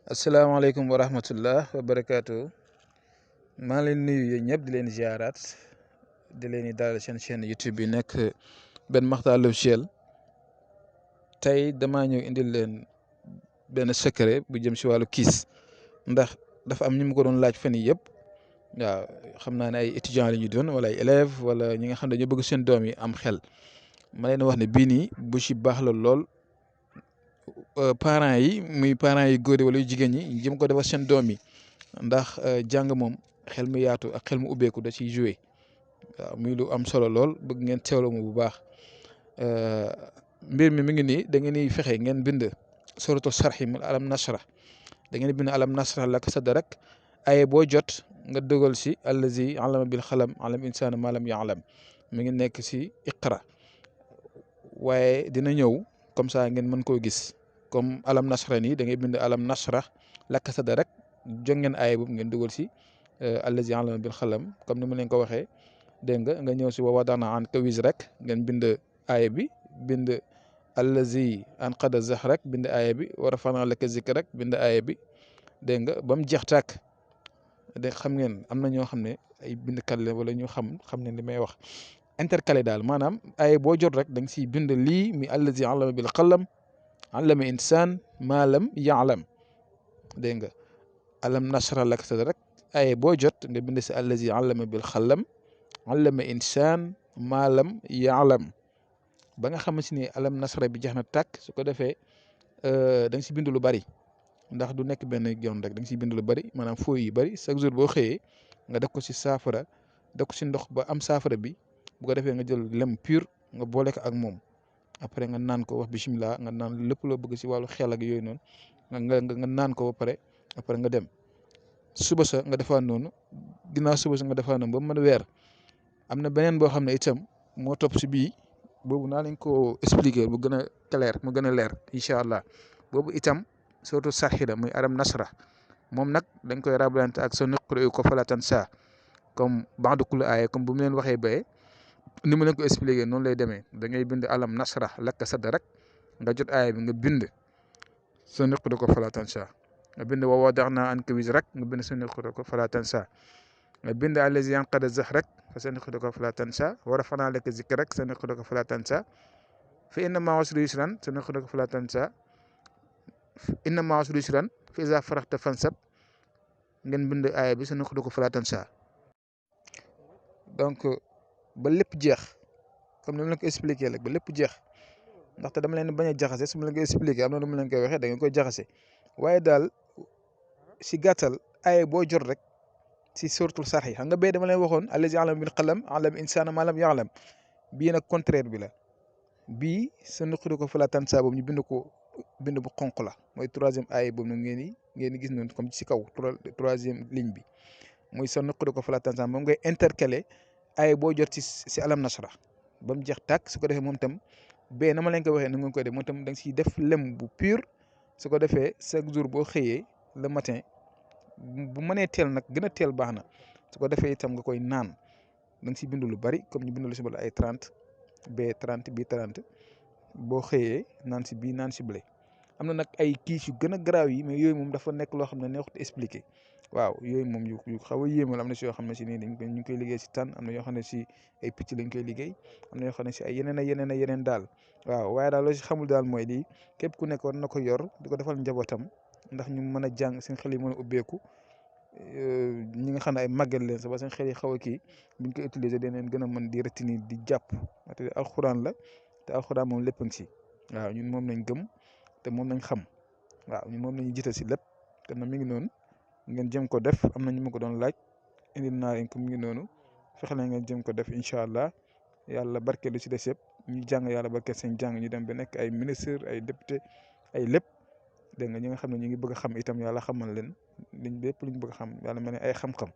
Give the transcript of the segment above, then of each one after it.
asalaamaaleykum wa rahmatullah wa barakaatu maa ngi leen nuyu yéen ñëpp di leen ziaraat di leen di dalal seen chaîne YouTube bi nekk Ben Makhtar l'Officiel tey damaa ñëw indil leen benn secret bu jëm si wàllu kiis ndax dafa am ñu mu ko doon laaj fan yii yëpp waaw xam naa ne ay étudiants la ñu doon wala ay élèves wala ñi nga xam ne dañoo bëgg seen doom yi am xel ma leen wax ne bii nii bu ci baax la lool. Parents yi muy parents yi góor yi wala yu jigéen ñi jëm ko defal seen doom yi ndax jàng moom xel mu yaatu ak xel mu ubbeeku da ciy joué waaw muy lu am solo lool bëgg ngeen teewlu mu bu baax mbir mi ngi nii da ngeen di fexe ngeen bind suratu sarxi mu alam nasra da ngeen bind alam nasra laka sadrak aye boo jot nga dugal si allazi alama bil xalam alam insaana ma lam yaalam mi ngi nekk si iqra waaye dina ñëw comme ça ngeen mën koo gis comme alam nasra nii da ngay bind alam nasra laka sadrak jóg ngeen aaya boobu ngeen dugal si allazi alama bil xalam comme ni ma leen ko waxee dégg nga ñëw si wa wadana anka wizrak ngeen bind aaya bi bind allazi anqada zahrak bind aaya bi wa rafana laka zikrak bind aaya bi dégg nga ba mu jeex tàkk de xam ngeen am na ñoo xam ne ay bindkat la wala ñu xam ne li may wax intercalé daal maanaam aaya boo jot rek da nga siy bind lii mi allazi alama bil xalam allama insaan maa lam yaalam dégg nga alam nasra laka sadrak aye boo jot nga bind si allazi allama bil xalam allama insaan maa lam yaalam ba nga xamante ni alam nasra bi jeex na tàkk su ko defee da nga si bind lu bari ndax du nekk benn yoon rek da nga siy bind lu bari maanaam fooy yu bari chaque jour boo xëyee nga def ko si saafara def ko si ndox ba am saafara bi bu ko defee nga jël lem pur nga boole ko ak moom après nga naan ko wax bisimilah nga naan lépp loo bëgg si wàllu xel ak yooyu noonu nga naan ko ba pare après nga dem suba sa nga defaat noonu ginnaaw suba sa nga defaat noonu ba mu mën a weer am na beneen boo xam ne itam moo topp si bii boobu naa leen ko expliquer mu gën a clair mu gën a leer incha allah boobu itam surtout sarxida muy aram nasra moom nag dañ koy rablante ak sa nuqri ko falatan sa comme ba'du kulli aaya comme bu mu leen waxee baye ni ma leen ko expliquer noonu lay demee da ngay bind alam nasra laka sadrak nga jot aaya bi nga bind sa nuqri ko falatan sa nga bind wa wada'na anka wizrak nga bind sa nuqri ko falatan sa nga bind allazi anqada zahrak sa nuqri ko falatan sa wa rafa'na laka zikrak sa nuqri ko falatan sa fa inna ma'a usri yusran sa nuqri ko falatan sa inna ma'a usri yusran fa iza faraghta fansab ngeen bind aaya bi sa nuqri ko falatan sa donc ba lépp jeex comme ni ma leen ko expliqué rek ba lépp jeex ndaxte dama leen bañ a jaxase su ma leen ko expliqué am na nu ma leen koy waxee da ngeen koy jaxase waaye daal si gàttal aaya boo jot rek si suratul sarx yi xam nga bee dama leen waxoon allazi alama bil qalam alama insaana ma lam ya'lam bii nag contraire bi la bii sa nuqri ko falaa tansaa boobu ñu bind ko bind bu xonq la mooy troisième aaya boobu nag ngeen di gis noonu comme si kaw troisième ligne bi muy sa nuqri ko falaa tansaa moom ngay intercaler aaya boo jot si alam nasra ba mu jeex tàkk su ko defee moom tam bee na ma leen ko waxee ni nga koy def moom tam da nga siy def lem bu pur su ko defee chaque jour boo xëyee le matin bu mënee teel nag gën a teel baax na su ko defee itam nga koy naan da nga siy bind lu bari comme ñu bind lu si bala ay 30 bee 30 bii 30 boo xëyee naan si bii naan si bële am na nag ay kiis yu gën a garaaw yi mais yooyu moom dafa nekk loo xam ne neexut expliqué waaw yooyu moom yu xaw a yéemal am na si yoo xam ne si nii ñu ngi koy liggéey si tànn am na yoo xam ne si ay picc lañ koy liggéey am na yoo xam ne si ay yeneen daal waaw waaye daal loo si xamul daal mooy lii képp ku nekk war na ko yor di ko defal njabootam ndax ñu mën a jàng seen xel yi mën a ubbeeku ñi nga xam ne ay màgget leen sax ba seen xel yi xaw a kii buñ ko utiliser danañ gën a mën di retenir di jàpp te alxuraan la te alxuraan moom lépp a ngi si waaw ñun moom lañ gëm te moom lañ xam waaw ñun moom lañu jiital si lépp te na mi ngi noonu ngeen jëm ko def am na ñu ma ko doon laaj indil naa leen ko mi ngi noonu fexe na ngeen jëm ko def incha allah yàlla barkeelu si des yëpp ñu jàng yàlla barkeel seen jàng ñu dem ba nekk ay ministre ay député ay lépp dégg nga ñi nga xam ne ñu ngi bëgg a xam itam yàlla xamal leen lépp luñ bëgg a xam yàlla mel ne ay xam-xam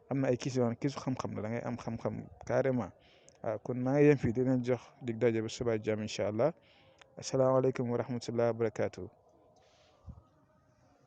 am na ay kiis yoo kiisu xam-xam la da ngay am xam-xam carrément waaw kon maa ngi yem fii di leen jox dig daje ba suba jàmm incha allah asalaamaaleykum wa rahmatullah wa barakaatu.